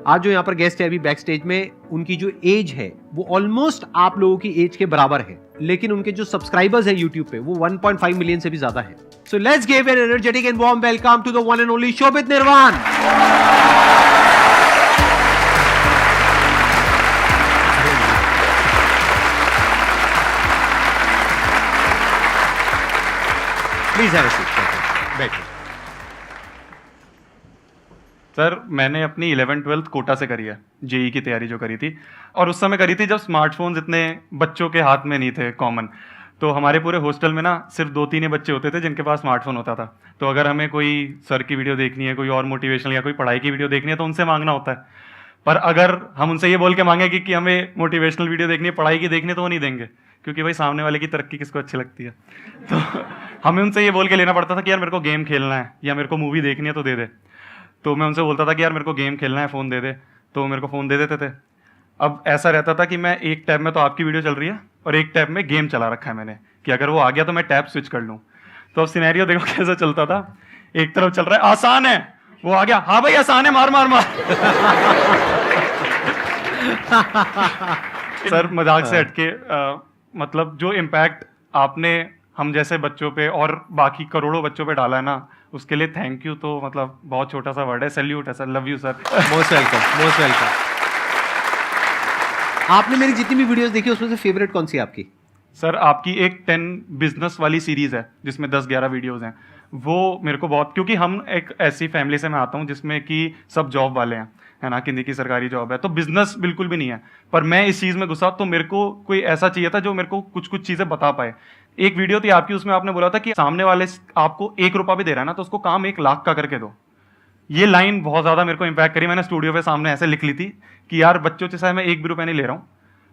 आज जो यहाँ पर गेस्ट है अभी बैक स्टेज में, उनकी जो एज है वो ऑलमोस्ट आप लोगों की एज के बराबर है, लेकिन उनके जो सब्सक्राइबर्स है यूट्यूब पे वो 1.5 मिलियन से भी ज्यादा है। So let's give an energetic and warm welcome to the one and only Shobhit Nirvan. Please have a seat, बैठिए। सर मैंने अपनी 11th-12th कोटा से करी है, जेई की तैयारी जो करी थी, और उस समय करी थी जब स्मार्टफोन्स इतने बच्चों के हाथ में नहीं थे कॉमन। तो हमारे पूरे हॉस्टल में ना सिर्फ 2-3 ही बच्चे होते थे जिनके पास स्मार्टफोन होता था। तो अगर हमें कोई सर की वीडियो देखनी है, कोई और मोटिवेशनल या कोई पढ़ाई की वीडियो देखनी है तो उनसे मांगना होता है। पर अगर हम उनसे ये बोल के मांगे कि हमें मोटिवेशनल वीडियो देखनी है, पढ़ाई की देखनी है, तो वो नहीं देंगे, क्योंकि भाई सामने वाले की तरक्की किसको अच्छी लगती है। तो हमें उनसे ये बोल के लेना पड़ता था कि यार मेरे को गेम खेलना है या मेरे को मूवी देखनी है तो दे दे। तो मैं उनसे बोलता था कि यार मेरे को गेम खेलना है, फ़ोन दे दे, तो मेरे को फ़ोन दे देते थे। अब ऐसा रहता था कि मैं एक टैब में तो आपकी वीडियो चल रही है और एक टैब में गेम चला रखा है मैंने, कि अगर वो आ गया तो मैं टैब स्विच कर लूँ। तो अब सिनेरियो देखो कैसा चलता था, एक तरफ चल रहा है आसान है, वो आ गया हाँ भाई आसान है, मार मार मार। सर मजाक से हटके मतलब जो इम्पैक्ट आपने हम जैसे बच्चों पे और बाकी करोड़ों बच्चों पे डाला है ना, उसके लिए थैंक यू। तो मतलब बहुत छोटा सा वर्ड है, सैल्यूट है sir, love you sir. Most welcome, most welcome. आपने मेरी जितनी भी वीडियोस देखी उसमें से फेवरेट कौन सी है आपकी? सर आपकी एक 10 बिजनेस वाली सीरीज है जिसमें 10-11 वीडियोस हैं, वो मेरे को बहुत, क्योंकि हम एक ऐसी फैमिली से मैं आता हूँ जिसमें कि सब जॉब वाले हैं, है ना, किन्हीं की सरकारी जॉब है, तो बिजनेस बिल्कुल भी नहीं है। पर मैं इस चीज़ में घुसा तो मेरे को कोई ऐसा चाहिए था जो मेरे को कुछ कुछ चीज़ें बता पाए। एक वीडियो थी आपकी, उसमें आपने बोला था कि सामने वाले आपको 1 रुपया भी दे रहा है ना तो उसको काम 1 लाख का करके दो। ये लाइन बहुत ज़्यादा मेरे को इम्पैक्ट करी। मैंने स्टूडियो पे सामने ऐसे लिख ली थी कि यार बच्चों से मैं 1 भी रुपया नहीं ले रहा हूँ,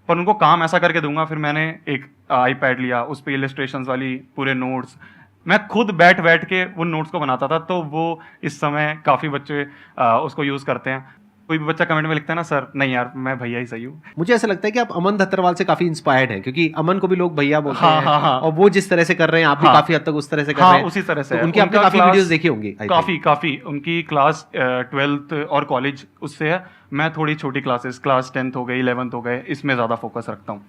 पर उनको काम ऐसा करके दूंगा। फिर मैंने एक आईपैड लिया, उस पर इलस्ट्रेशंस वाली पूरे नोट्स मैं खुद बैठ बैठ के उन नोट्स को बनाता था। तो वो इस समय काफ़ी बच्चे उसको यूज़ करते हैं। कोई भी बच्चा कमेंट में लिखता है ना सर, नहीं यार मैं भैया ही सही हूँ। मुझे ऐसा लगता है कि आप अमन धत्तरवाल से काफी इंस्पायर्ड हैं, क्योंकि अमन को भी लोग भैया बोलते हैं। हाँ। और वो जिस तरह से कर रहे हैं आप भी काफी हद तक उस तरह से कर रहे हैं। उसी तरह से तो उनकी आपने काफी वीडियोस देखी होंगी। काफी उनकी क्लास 12th और कॉलेज उससे है। मैं थोड़ी छोटी क्लासेस, क्लास 10th हो गई, 11th हो गए, इसमें ज़्यादा फोकस रखता हूँ।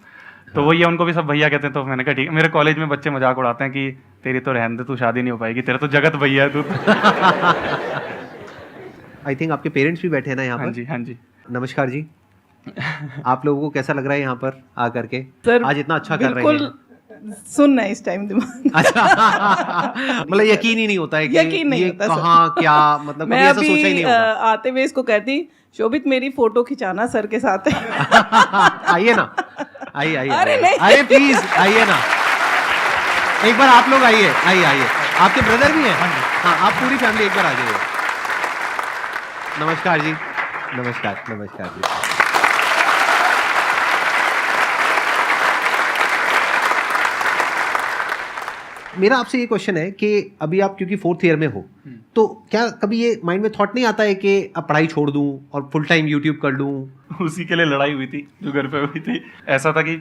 तो वही है, उनको भी सब भैया कहते हैं। तो मैंने कहा ठीक है। मेरे कॉलेज में बच्चे मजाक उड़ाते हैं कि तेरी तो रहने दे, तू शादी नहीं हो पाएगी, तेरा तो जगत भैया है तू। आई थिंक आपके पेरेंट्स भी बैठे हैं ना यहाँ पर। हाँ जी। नमस्कार जी। आप लोगों को कैसा लग रहा है यहाँ पर आकर के? सर आज इतना अच्छा कर रहे हैं। सुनना है इस टाइम दिमाग। अच्छा। मतलब यकीन ही नहीं होता है कि यकीन नहीं ये होता कहाँ क्या, मतलब मैं कभी ऐसा सोचा ही अभी नहीं होगा। आते हुए इसको कहती, शोभित मेरी फोटो खिंचाना सर के साथ है। आइए ना, आइए अरे नहीं। आइए प्लीज आइए ना, एक बार आप लोग आइए। आपके ब्रदर भी हैं? हाँ, आप पूरी फैमिली एक बार आ जाइए। नमस्कार जी। नमस्कार जी। मेरा आपसे ये क्वेश्चन है कि अभी आप क्योंकि 4th ईयर में हो, तो क्या कभी ये माइंड में थॉट नहीं आता है कि अब पढ़ाई छोड़ दूं और फुल टाइम यूट्यूब कर लूं? उसी के लिए लड़ाई हुई थी जो घर पे हुई थी। ऐसा था कि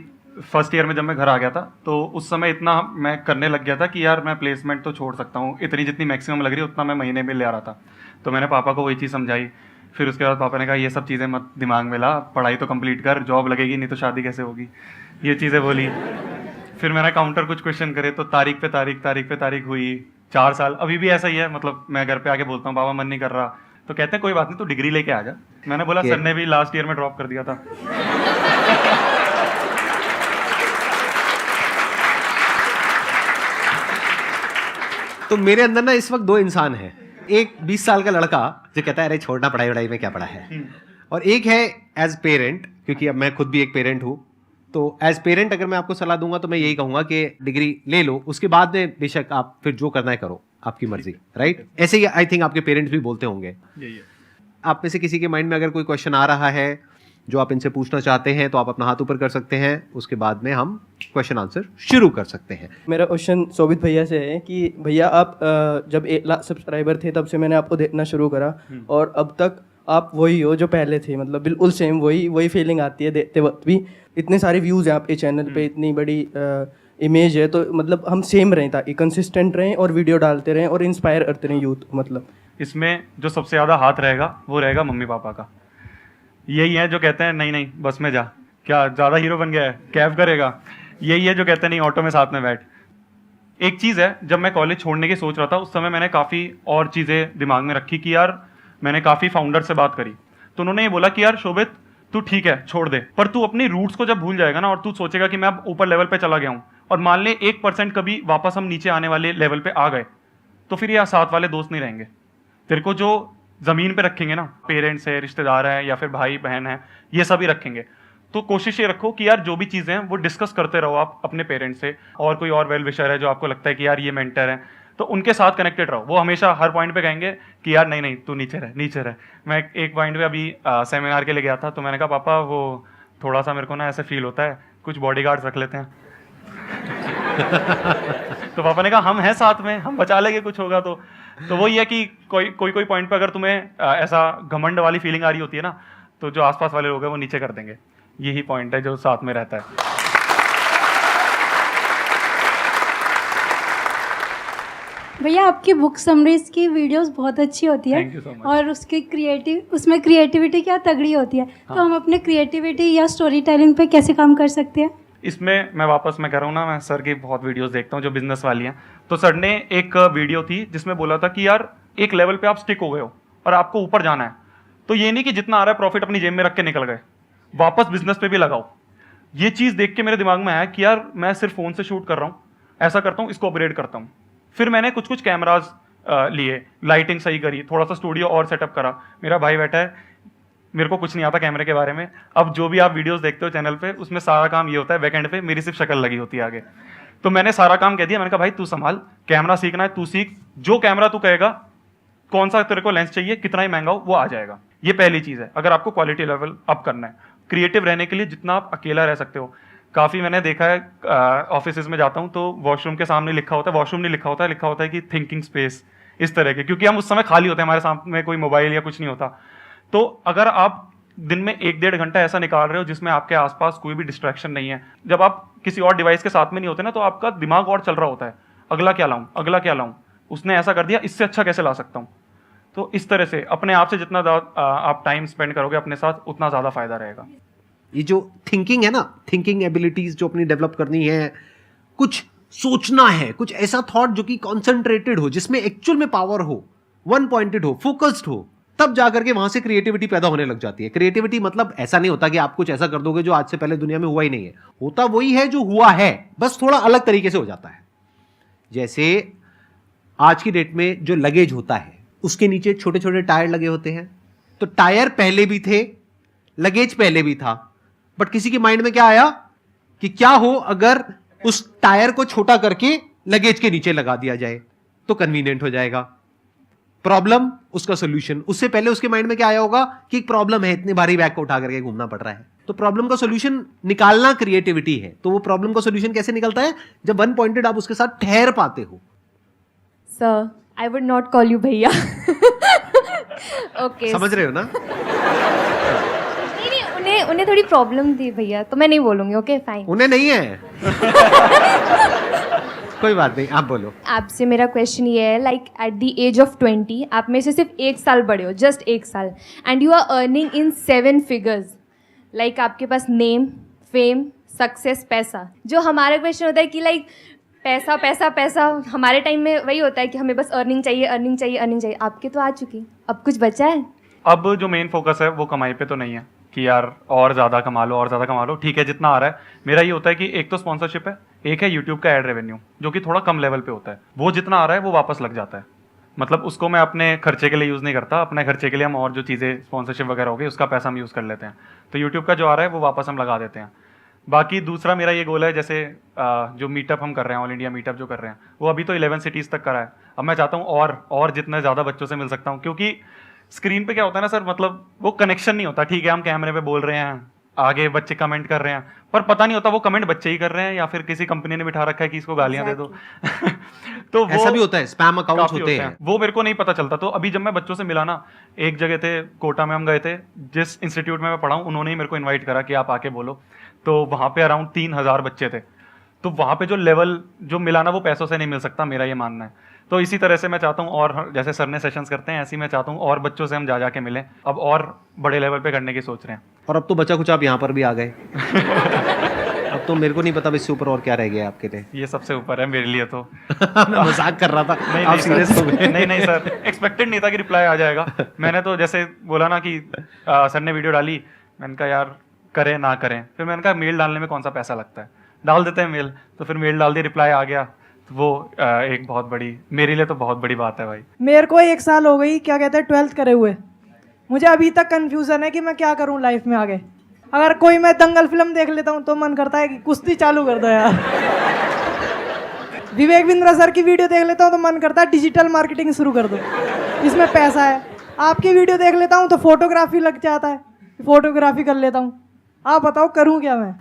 फर्स्ट ईयर में जब मैं घर आ गया था तो उस समय इतना मैं करने लग गया था कि यार मैं प्लेसमेंट तो छोड़ सकता हूँ, इतनी जितनी मैक्सिमम लग रही है उतना मैं महीने में ले आ रहा था। तो मैंने पापा को वही चीज़ समझाई। फिर उसके बाद पापा ने कहा ये सब चीज़ें मत दिमाग में ला, पढ़ाई तो कंप्लीट कर, जॉब लगेगी नहीं तो शादी कैसे होगी, ये चीज़ें बोली। फिर मैंने काउंटर कुछ क्वेश्चन करे तो तारीख पे तारीख हुई 4 साल। अभी भी ऐसा ही है, मतलब मैं घर पे आके बोलता हूँ पापा मन नहीं कर रहा, तो कहते हैं कोई बात नहीं तू डिग्री लेके आ जा। मैंने बोला सर ने भी लास्ट ईयर में ड्रॉप कर दिया था। तो मेरे अंदर ना इस वक्त 2 इंसान हैं। एक 20 साल का लड़का जो कहता है अरे छोड़ना, पढ़ाई वढ़ाई में क्या पढ़ा है, और एक है एज पेरेंट, क्योंकि अब मैं खुद भी एक पेरेंट हूँ। तो एज पेरेंट अगर मैं आपको सलाह दूंगा तो मैं यही कहूंगा कि डिग्री ले लो, उसके बाद में बेशक आप फिर जो करना है करो, आपकी मर्जी, राइट? ऐसे ही आई थिंक आपके पेरेंट्स भी बोलते होंगे। आप में से किसी के माइंड में अगर कोई क्वेश्चन आ रहा है जो आप इनसे पूछना चाहते हैं तो आप अपना हाथ ऊपर कर सकते हैं, उसके बाद में हम क्वेश्चन आंसर शुरू कर सकते हैं। मेरा क्वेश्चन शोभित भैया से है कि भैया आप जब 1 लाख सब्सक्राइबर थे तब से मैंने आपको देखना शुरू करा, और अब तक आप वही हो जो पहले थे, मतलब बिल्कुल सेम वही फीलिंग आती है देखते वक्त भी। इतने सारे व्यूज़ हैं आपके चैनल पे, इतनी बड़ी इमेज है, तो मतलब हम सेम रहें ताकि कंसिस्टेंट रहें और वीडियो डालते रहें और इंस्पायर करते रहें यूथ। मतलब इसमें जो सबसे ज़्यादा हाथ रहेगा वो रहेगा मम्मी पापा का, यही है जो कहते हैं नहीं नहीं बस में जा, क्या ज़्यादा हीरो बन गया है, कैब करेगा। यही है जो कहते हैं नहीं ऑटो में साथ में बैठ। एक चीज़ है, जब मैं कॉलेज छोड़ने की सोच रहा था उस समय मैंने काफ़ी और चीज़ें दिमाग में रखी कि यार मैंने काफ़ी फाउंडर से बात करी, तो उन्होंने ये बोला कि यार शोभित तू ठीक है छोड़ दे, पर तू अपनी रूट्स को जब भूल जाएगा ना और तू सोचेगा कि मैं अब ऊपर लेवल पे चला गया हूँ और मान ले 1% कभी वापस हम नीचे आने वाले लेवल पे आ गए, तो फिर ये साथ वाले दोस्त नहीं रहेंगे। तेरे को जो ज़मीन पे रखेंगे ना, पेरेंट्स है, रिश्तेदार हैं या फिर भाई बहन है, ये सभी रखेंगे। तो कोशिश ये रखो कि यार जो भी चीज़ें हैं वो डिस्कस करते रहो आप अपने पेरेंट्स से, और कोई और वेल विशर है जो आपको लगता है कि यार ये मेंटर है, तो उनके साथ कनेक्टेड रहो। वो हमेशा हर पॉइंट पे कहेंगे कि यार नहीं नहीं तू नीचे रह नीचे रह। मैं एक पॉइंट पे अभी सेमिनार के लिए गया था, तो मैंने कहा पापा वो थोड़ा सा मेरे को ना ऐसे फील होता है, कुछ बॉडीगार्ड्स रख लेते हैं। तो पापा ने कहा हम हैं साथ में, हम बचा लेंगे कुछ होगा तो वही है कि कोई पॉइंट पे अगर तुम्हें ऐसा घमंड वाली फीलिंग आ रही होती है ना, तो जो आसपास वाले लोग हैं वो नीचे कर देंगे। यही पॉइंट है जो साथ में रहता है। भैया आपकी बुक समरीज की वीडियोस बहुत अच्छी होती है। Thank you so much. और उसमें क्रिएटिविटी क्या तगड़ी होती है। तो हम अपने क्रिएटिविटी या स्टोरी टेलिंग पे कैसे काम कर सकते हैं? इसमें मैं वापस मैं कह रहा हूँ ना, मैं सर की बहुत वीडियोस देखता हूँ जो बिजनेस वाली हैं। तो सर ने एक वीडियो थी जिसमें बोला था कि यार एक लेवल पे आप स्टिक हो गए हो और आपको ऊपर जाना है, तो ये नहीं कि जितना आ रहा है प्रॉफिट अपनी जेब में रख के निकल गए, वापस बिजनेस पे भी लगाओ। ये चीज़ देख के मेरे दिमाग में आया कि यार मैं सिर्फ फ़ोन से शूट कर रहा हूँ, ऐसा करता हूँ इसको अपग्रेड करता हूँ। फिर मैंने कुछ कैमराज लिए, लाइटिंग सही करी, थोड़ा सा स्टूडियो और सेटअप करा। मेरा भाई बैठा है, मेरे को कुछ नहीं आता कैमरे के बारे में। अब जो भी आप वीडियोस देखते हो चैनल पे, उसमें सारा काम ये होता है, बैक एंड पे मेरी सिर्फ शक्ल लगी होती है आगे। तो मैंने सारा काम कह दिया, मैंने कहा भाई तू संभाल, कैमरा सीखना है तू सीख, जो कैमरा तू कहेगा, कौन सा तेरे को लेंस चाहिए, कितना ही महंगा हो वो आ जाएगा। ये पहली चीज़ है अगर आपको क्वालिटी लेवल अप करना है। क्रिएटिव रहने के लिए जितना आप अकेला रह सकते हो, काफ़ी मैंने देखा है ऑफिस में जाता हूँ तो वॉशरूम के सामने लिखा होता है, वॉशरूम नहीं लिखा होता है, लिखा होता है कि थिंकिंग स्पेस, इस तरह के, क्योंकि हम उस समय खाली होते हैं, हमारे सामने कोई मोबाइल या कुछ नहीं होता। तो अगर आप दिन में 1-1.5 घंटा ऐसा निकाल रहे हो जिसमें आपके आसपास कोई भी डिस्ट्रैक्शन नहीं है, जब आप किसी और डिवाइस के साथ में नहीं होते ना, तो आपका दिमाग और चल रहा होता है, अगला क्या लाऊं, अगला क्या लाऊं, उसने ऐसा कर दिया, इससे अच्छा कैसे ला सकता हूं। तो इस तरह से अपने आप से जितना आप टाइम स्पेंड करोगे अपने साथ, उतना ज़्यादा फायदा रहेगा। ये जो थिंकिंग है ना, थिंकिंग एबिलिटीज जो अपनी डेवलप करनी है, कुछ सोचना है, कुछ ऐसा थॉट जो कि कॉन्सेंट्रेटेड हो, जिसमें एक्चुअल में पावर हो, वन पॉइंटेड हो, फोकस्ड हो, तब जाकर के वहां से क्रिएटिविटी पैदा होने लग जाती है। क्रिएटिविटी मतलब ऐसा नहीं होता कि आप कुछ ऐसा कर दोगे जो आज से पहले दुनिया में हुआ ही नहीं है, होता वही है जो हुआ है, बस थोड़ा अलग तरीके से हो जाता है। जैसे आज की डेट में जो लगेज होता है उसके नीचे छोटे छोटे टायर लगे होते हैं, तो टायर पहले भी थे, लगेज पहले भी था, बट किसी के माइंड में क्या आया कि क्या हो अगर उस टायर को छोटा करके लगेज के नीचे लगा दिया जाए तो कन्वीनियंट हो जाएगा। प्रॉब्लम उसका सोल्यूशन, उससे पहले उसके माइंड में क्या आया होगा कि एक प्रॉब्लम है, इतने भारी बैग को उठा करके घूमना पड़ रहा है, तो प्रॉब्लम का सोल्यूशन निकालना क्रिएटिविटी है। तो वो प्रॉब्लम का सोल्यूशन कैसे निकलता है, जब वन पॉइंटेड आप उसके साथ ठहर पाते हो। Sir I would not call you भैया। ओके समझ रहे हो ना? नहीं, उन्हें थोड़ी प्रॉब्लम थी भैया, तो मैं नहीं बोलूंगी। Okay fine. उन्हें नहीं है। कोई बात नहीं, आप बोलो। आपसे मेरा क्वेश्चन ये है, like at the age of 20 आप में से सिर्फ 1 साल बड़े हो, जस्ट 1 साल, and you are earning in 7 figures, like आपके पास नेम, फेम, सक्सेस, पैसा। जो हमारा क्वेश्चन होता है कि लाइक पैसा पैसा पैसा, हमारे टाइम में वही होता है कि हमें बस अर्निंग चाहिए अर्निंग चाहिए अर्निंग चाहिए। आपके तो आ चुकी, अब कुछ बचा है? अब जो मेन फोकस है वो कमाई पे तो नहीं है कि यार और ज़्यादा कमा लो और ज़्यादा कमा लो, ठीक है जितना आ रहा है। मेरा ये होता है कि एक तो स्पॉन्सरशिप है, एक है यूट्यूब का एड रेवेन्यू जो कि थोड़ा कम लेवल पे होता है, वो जितना आ रहा है वो वापस लग जाता है। मतलब उसको मैं अपने खर्चे के लिए यूज़ नहीं करता, अपने खर्चे के लिए हम और जो चीज़ें स्पॉन्सरशिप वगैरह हो गई उसका पैसा हम यूज़ कर लेते हैं। तो यूट्यूब का जो आ रहा है वो वापस हम लगा देते हैं। बाकी दूसरा मेरा ये गोल है, जैसे जो मीटअप हम कर रहे हैं, ऑल इंडिया मीटअप जो कर रहे हैं, वो अभी तो 11 सिटीज़ तक करा है। अब मैं चाहता हूँ और जितने ज़्यादा बच्चों से मिल सकता हूँ, क्योंकि स्क्रीन पे क्या होता है ना सर, मतलब वो कनेक्शन नहीं होता। ठीक है हम कैमरे पे बोल रहे हैं, आगे बच्चे कमेंट कर रहे हैं, पर पता नहीं होता वो कमेंट बच्चे ही कर रहे हैं या फिर किसी कंपनी ने बिठा रखा है कि इसको गालियां दे दो। तो ऐसा भी होता है, स्पैम अकाउंट्स होते हैं, वो मेरे को नहीं पता चलता। तो अभी जब मैं बच्चों से मिला ना, एक जगह थे कोटा में हम गए थे, जिस इंस्टीट्यूट में मैं पढ़ा हूँ उन्होंने ही मेरे को इन्वाइट करा कि आप आके बोलो। तो वहाँ पे अराउंड 3000 बच्चे थे। तो वहाँ पे जो लेवल जो मिला ना वो पैसों से नहीं मिल सकता, मेरा ये मानना है। तो इसी तरह से मैं चाहता हूँ, और जैसे सर ने सेशंस करते हैं ऐसे ही मैं चाहता हूँ और बच्चों से हम जा के मिलें, अब और बड़े लेवल पे करने की सोच रहे हैं। और अब तो बचा कुछ आप यहाँ पर भी आ गए। अब तो मेरे को नहीं पता इससे ऊपर और क्या रह गया आपके लिए। ये सबसे ऊपर है मेरे लिए तो। मैं मजाक कर रहा था, नहीं आप नहीं सीरियस हो सर, गए। नहीं नहीं सर, एक्सपेक्टेड नहीं था कि रिप्लाई आ जाएगा। मैंने तो जैसे बोला ना कि सर ने वीडियो डाली, मैंने कहा यार करें ना करें, फिर मैंने कहा मेल डालने में कौन सा पैसा लगता है, डाल देते हैं मेल। तो फिर मेल डाल दी, रिप्लाई आ गया, तो वो एक बहुत बड़ी, मेरे लिए तो बहुत बड़ी बात है भाई। मेरे को 1 साल हो गई क्या कहते हैं 12th करे हुए, मुझे अभी तक कंफ्यूजन है कि मैं क्या करूं लाइफ में आगे। अगर कोई मैं दंगल फिल्म देख लेता हूं तो मन करता है कि कुश्ती चालू कर दो यार। विवेक बिंद्रा सर की वीडियो देख लेता हूं तो मन करता है डिजिटल मार्केटिंग शुरू कर दो, इसमें पैसा है। आपकी वीडियो देख लेता हूं तो फोटोग्राफी लग जाता है, फोटोग्राफी कर लेता हूं। आप बताओ करूं क्या मैं?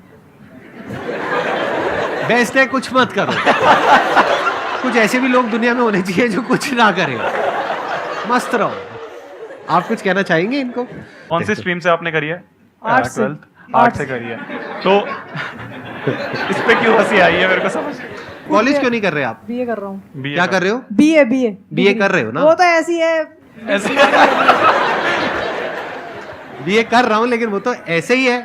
बेस्ट है कुछ मत करो। कुछ ऐसे भी लोग दुनिया में होने चाहिए जो कुछ ना करें, मस्त रहो। आप कुछ कहना चाहेंगे इनको? कौन सी स्ट्रीम से आपने करी है? आर्ट से। 12th आर्ट से करी है, तो इस पे क्यों हंसी आई है मेरे को समझ। कॉलेज क्यों नहीं कर रहे आप? बीए कर रहा हूँ। क्या कर रहे हो? बीए बीए कर रहे हो ना? वो तो ऐसी है। ऐसे बीए कर रहा हूँ, लेकिन वो तो ऐसे ही है।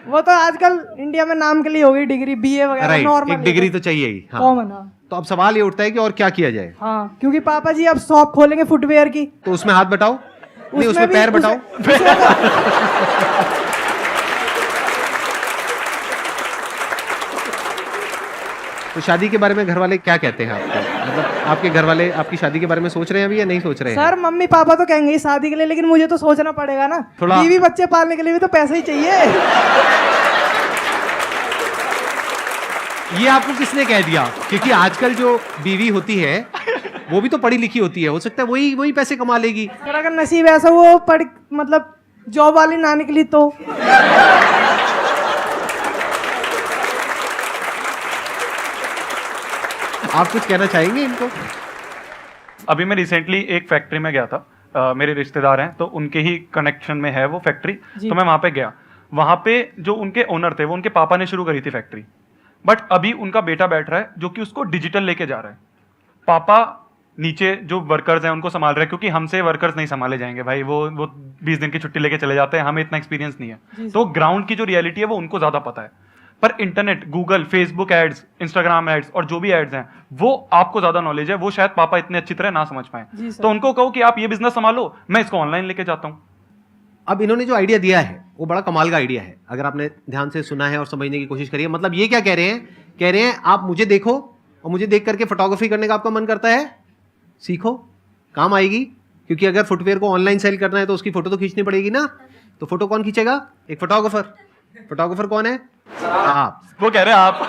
वो तो आजकल इंडिया में नाम के लिए हो गई डिग्री, बीए वगैरह राइट, नॉर्मल। एक डिग्री तो चाहिए ही। हाँ। कॉमन। हाँ तो अब सवाल ये उठता है कि और क्या किया जाए? हाँ, क्योंकि पापा जी अब शॉप खोलेंगे फुटवेयर की। तो उसमें हाथ बटाओ, नहीं उसमें भी- पैर बटाओ। तो शादी के बारे में घर वाले क्या कहते हैं आपको? मतलब आपके घर वाले आपकी शादी के बारे में सोच रहे हैं अभी या नहीं सोच रहे हैं? सर मम्मी पापा तो कहेंगे ही शादी के लिए, लेकिन मुझे तो सोचना पड़ेगा ना। थोड़ा- बीवी बच्चे पालने के लिए भी तो पैसा ही चाहिए। ये आपको किसने कह दिया? क्योंकि आजकल जो बीवी होती है वो भी तो पढ़ी लिखी होती है, हो सकता है वही वही पैसे कमा लेगी। सर अगर नसीब ऐसा वो पढ़ मतलब जॉब वाली ना निकली तो। आप कुछ कहना चाहेंगे इनको? अभी मैं रिसेंटली एक फैक्ट्री में गया था, मेरे रिश्तेदार हैं तो उनके ही कनेक्शन में है वो फैक्ट्री, तो मैं वहाँ पे गया। वहाँ पे जो उनके ओनर थे वो उनके पापा ने शुरू करी थी फैक्ट्री, बट अभी उनका बेटा बैठ रहा है जो कि उसको डिजिटल लेके जा रहा है। पापा नीचे जो वर्कर्स हैं उनको संभाल रहे हैं, क्योंकि हमसे वर्कर्स नहीं संभाले जाएंगे भाई, वो 20 दिन की छुट्टी लेके चले जाते हैं, हमें इतना एक्सपीरियंस नहीं है। तो ग्राउंड की जो रियलिटी है वो उनको ज़्यादा पता है। पर internet, Google, Facebook ads, Instagram ads और जो भी एड्स हैं वो आपको ज़्यादा नॉलेज है, वो शायद पापा इतने अच्छी तरह ना समझ पाए। तो उनको कहो कि आप ये बिजनेस संभालो, मैं इसको ऑनलाइन लेके जाता हूँ। अब इन्होंने जो आइडिया दिया है वो बड़ा कमाल का आइडिया है, अगर आपने ध्यान से सुना है और समझने की कोशिश करी है। मतलब ये क्या कह रहे हैं? कह रहे हैं आप मुझे देखो और मुझे देख करके फोटोग्राफी करने का आपका मन करता है, सीखो, काम आएगी। क्योंकि अगर फुटवेयर को ऑनलाइन सेल करना है तो उसकी फोटो तो खींचनी पड़ेगी ना। तो फोटो कौन खींचेगा? एक फोटोग्राफर। फोटोग्राफर कौन है? आप। वो कह रहे हैं आप।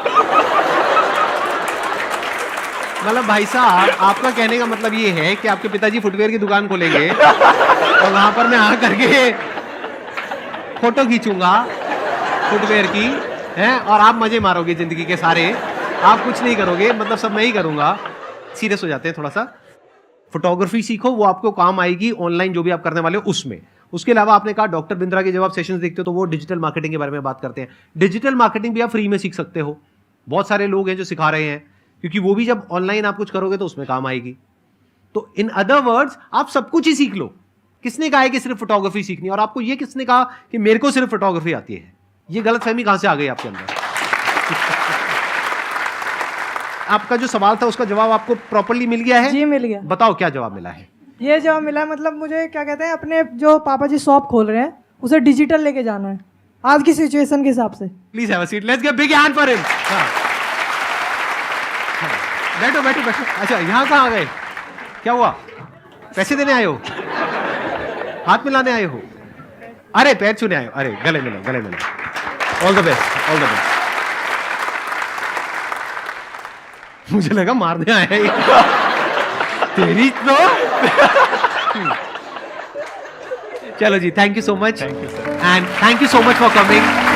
मतलब भाई साहब आपका कहने का मतलब ये है कि आपके पिताजी फुटवेयर की दुकान खोलेंगे और वहां पर मैं आ करके फोटो खींचूंगा फुटवेयर की, हैं, और आप मजे मारोगे जिंदगी के सारे, आप कुछ नहीं करोगे, मतलब सब मैं ही करूंगा। सीरियस हो जाते हैं थोड़ा सा। फोटोग्राफी सीखो, वो आपको काम आएगी ऑनलाइन जो भी आप करने वाले हो उसमें। उसके अलावा आपने कहा डॉक्टर बिंद्रा के जब आप सेशंस देखते हो तो वो डिजिटल मार्केटिंग के बारे में बात करते हैं। डिजिटल मार्केटिंग भी आप फ्री में सीख सकते हो, बहुत सारे लोग हैं जो सिखा रहे हैं, क्योंकि वो भी जब ऑनलाइन आप कुछ करोगे तो उसमें काम आएगी। तो इन अदर वर्ड्स आप सब कुछ ही सीख लो। किसने कहा है कि सिर्फ फोटोग्राफी सीखनी है? और आपको ये किसने कहा कि मेरे को सिर्फ फोटोग्राफी आती है? ये गलतफहमी कहां से आ गई आपके अंदर? आपका जो सवाल था उसका जवाब आपको प्रॉपर्ली मिल गया है? जी मिल गया। बताओ क्या जवाब मिला है? ये जवाब मिला है, मतलब मुझे क्या कहते हैं अपने जो पापा जी शॉप खोल रहे हैं उसे डिजिटल लेके जाना है आज की सिचुएशन के हिसाब से। Please have a seat, let's give big hand for him. बैठो बैठो बैठो। अच्छा यहाँ कहाँ आ गए? क्या हुआ? पैसे देने आए हो? हाथ मिलाने आए हो? अरे पैर छूने आए हो? अरे गले मिलो गले मिलो। All the best, all the best. मुझे लगा मारने आया है। तेरी तो चलो जी, thank you so much thank you sir. And thank you so much for coming.